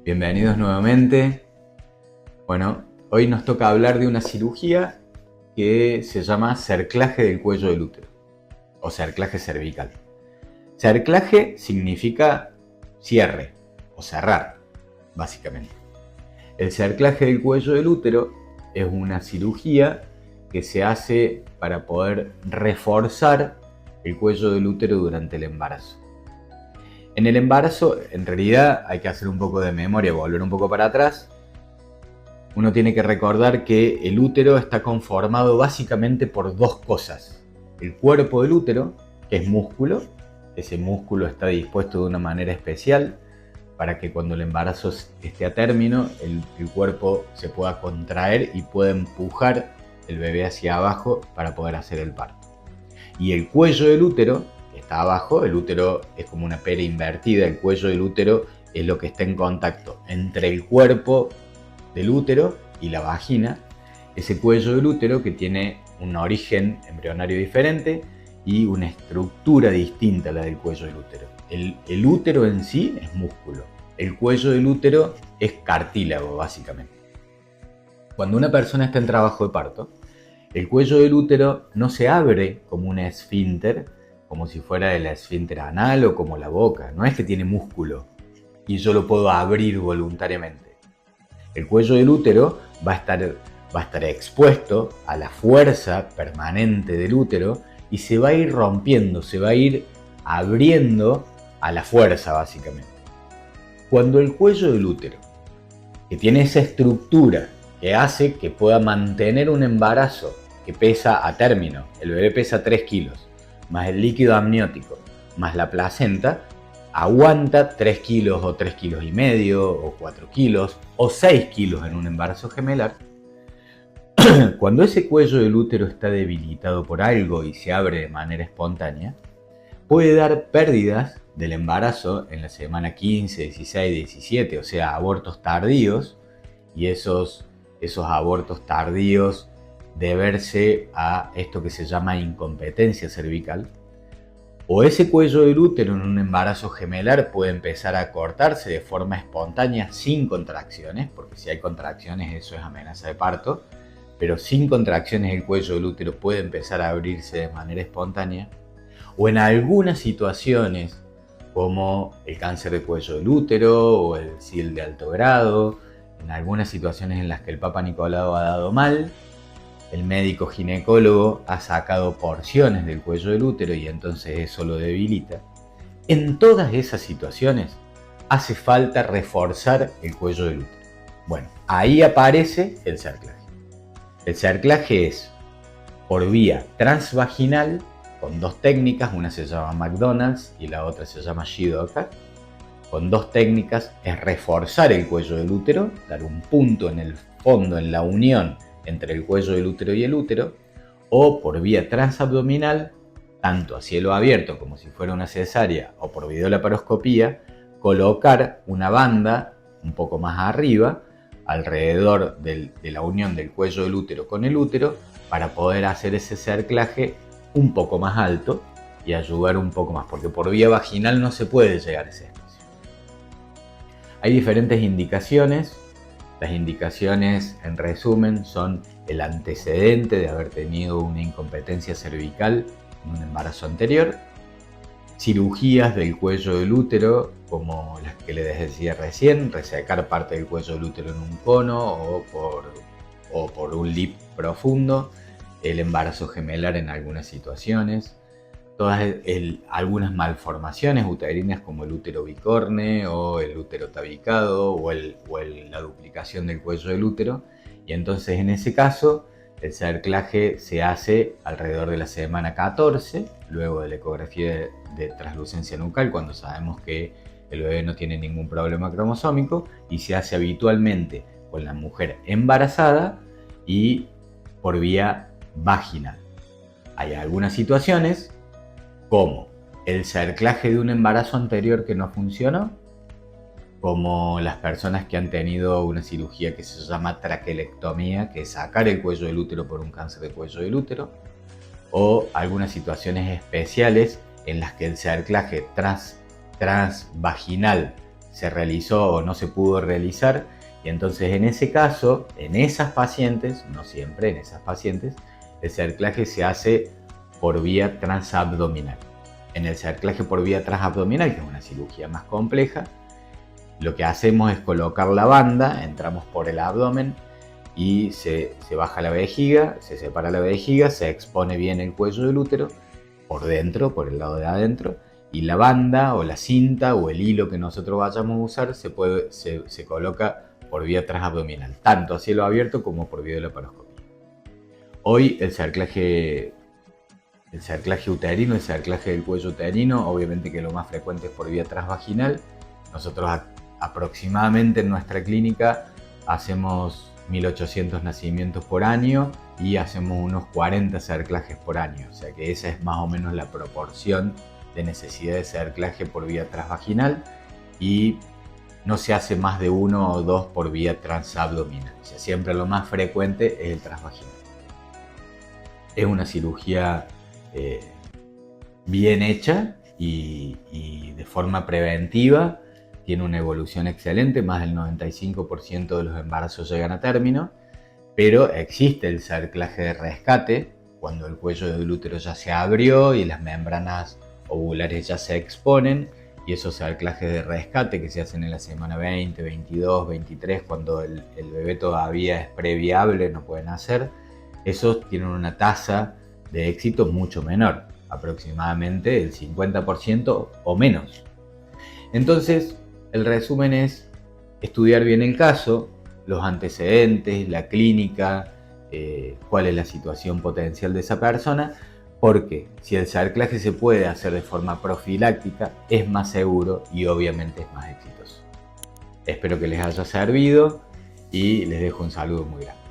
Bienvenidos nuevamente. Bueno, hoy nos toca hablar de una cirugía que se llama cerclaje del cuello del útero o cerclaje cervical. Cerclaje significa cierre o cerrar, básicamente. El cerclaje del cuello del útero es una cirugía que se hace para poder reforzar el cuello del útero durante el embarazo. En el embarazo, en realidad, hay que hacer un poco de memoria, volver un poco para atrás. Uno tiene que recordar que el útero está conformado básicamente por dos cosas. El cuerpo del útero, que es músculo. Ese músculo está dispuesto de una manera especial para que cuando el embarazo esté a término, el cuerpo se pueda contraer y pueda empujar el bebé hacia abajo para poder hacer el parto. Y el cuello del útero, que está abajo, el útero es como una pera invertida, el cuello del útero es lo que está en contacto entre el cuerpo del útero y la vagina. Ese cuello del útero que tiene un origen embrionario diferente y una estructura distinta a la del cuello del útero. El útero en sí es músculo, el cuello del útero es cartílago básicamente. Cuando una persona está en trabajo de parto, el cuello del útero no se abre como un esfínter, como si fuera el esfínter anal o como la boca. No es que tiene músculo y yo lo puedo abrir voluntariamente. El cuello del útero va a estar expuesto a la fuerza permanente del útero y se va a ir rompiendo, se va a ir abriendo a la fuerza básicamente. Cuando el cuello del útero, que tiene esa estructura que hace que pueda mantener un embarazo que pesa a término, el bebé pesa 3 kilos, más el líquido amniótico, más la placenta, aguanta 3 kilos o 3 kilos y medio o 4 kilos o 6 kilos en un embarazo gemelar. Cuando ese cuello del útero está debilitado por algo y se abre de manera espontánea, puede dar pérdidas del embarazo en la semana 15, 16, 17, o sea, abortos tardíos, y esos abortos tardíos deberse a esto que se llama incompetencia cervical. O ese cuello del útero en un embarazo gemelar puede empezar a cortarse de forma espontánea sin contracciones, porque si hay contracciones eso es amenaza de parto, pero sin contracciones el cuello del útero puede empezar a abrirse de manera espontánea. O en algunas situaciones como el cáncer de cuello del útero o el SIL de alto grado, en algunas situaciones en las que el Papa Nicolau ha dado mal, el médico ginecólogo ha sacado porciones del cuello del útero y entonces eso lo debilita. En todas esas situaciones hace falta reforzar el cuello del útero. Bueno, ahí aparece el cerclaje. El cerclaje es por vía transvaginal con dos técnicas, una se llama McDonald's y la otra se llama Shidoka. Con dos técnicas es reforzar el cuello del útero, dar un punto en el fondo, en la unión entre el cuello del útero y el útero, o por vía transabdominal, tanto a cielo abierto como si fuera una cesárea o por videolaparoscopía, colocar una banda un poco más arriba, alrededor de la unión del cuello del útero con el útero, para poder hacer ese cerclaje un poco más alto y ayudar un poco más, porque por vía vaginal no se puede llegar a ese espacio. Hay diferentes indicaciones. Las indicaciones, en resumen, son el antecedente de haber tenido una incompetencia cervical en un embarazo anterior, cirugías del cuello del útero, como las que les decía recién, resecar parte del cuello del útero en un cono o por un LIP profundo, el embarazo gemelar en algunas situaciones, algunas malformaciones uterinas como el útero bicorne o el útero tabicado o la duplicación del cuello del útero. Y entonces en ese caso el cerclaje se hace alrededor de la semana 14, luego de la ecografía de translucencia nucal, cuando sabemos que el bebé no tiene ningún problema cromosómico, y se hace habitualmente con la mujer embarazada y por vía vaginal. Hay algunas situaciones como el cerclaje de un embarazo anterior que no funcionó, como las personas que han tenido una cirugía que se llama traquelectomía, que es sacar el cuello del útero por un cáncer de cuello del útero, o algunas situaciones especiales en las que el cerclaje transvaginal se realizó o no se pudo realizar. Y entonces en ese caso, en esas pacientes, no siempre, en esas pacientes, el cerclaje se hace por vía transabdominal. En el cerclaje por vía transabdominal, que es una cirugía más compleja, lo que hacemos es colocar la banda, entramos por el abdomen y se baja la vejiga, se separa la vejiga, se expone bien el cuello del útero, por dentro, por el lado de adentro, y la banda o la cinta o el hilo que nosotros vayamos a usar se coloca por vía transabdominal, tanto a cielo abierto como por vía de laparoscopía. Hoy el cerclaje uterino, el cerclaje del cuello uterino, obviamente que lo más frecuente es por vía transvaginal. Nosotros aproximadamente en nuestra clínica hacemos 1800 nacimientos por año y hacemos unos 40 cerclajes por año, o sea que esa es más o menos la proporción de necesidad de cerclaje por vía transvaginal, y no se hace más de 1 o 2 por vía transabdominal, o sea, siempre lo más frecuente es el transvaginal. Es una cirugía bien hecha y de forma preventiva. Tiene una evolución excelente, más del 95% de los embarazos llegan a término, pero existe el cerclaje de rescate, cuando el cuello del útero ya se abrió y las membranas ovulares ya se exponen, y esos cerclajes de rescate que se hacen en la semana 20, 22, 23, cuando el bebé todavía es previable, no pueden hacer, esos tienen una tasa de éxito mucho menor, aproximadamente el 50% o menos. Entonces, el resumen es estudiar bien el caso, los antecedentes, la clínica, cuál es la situación potencial de esa persona, porque si el cerclaje se puede hacer de forma profiláctica, es más seguro y obviamente es más exitoso. Espero que les haya servido y les dejo un saludo muy grande.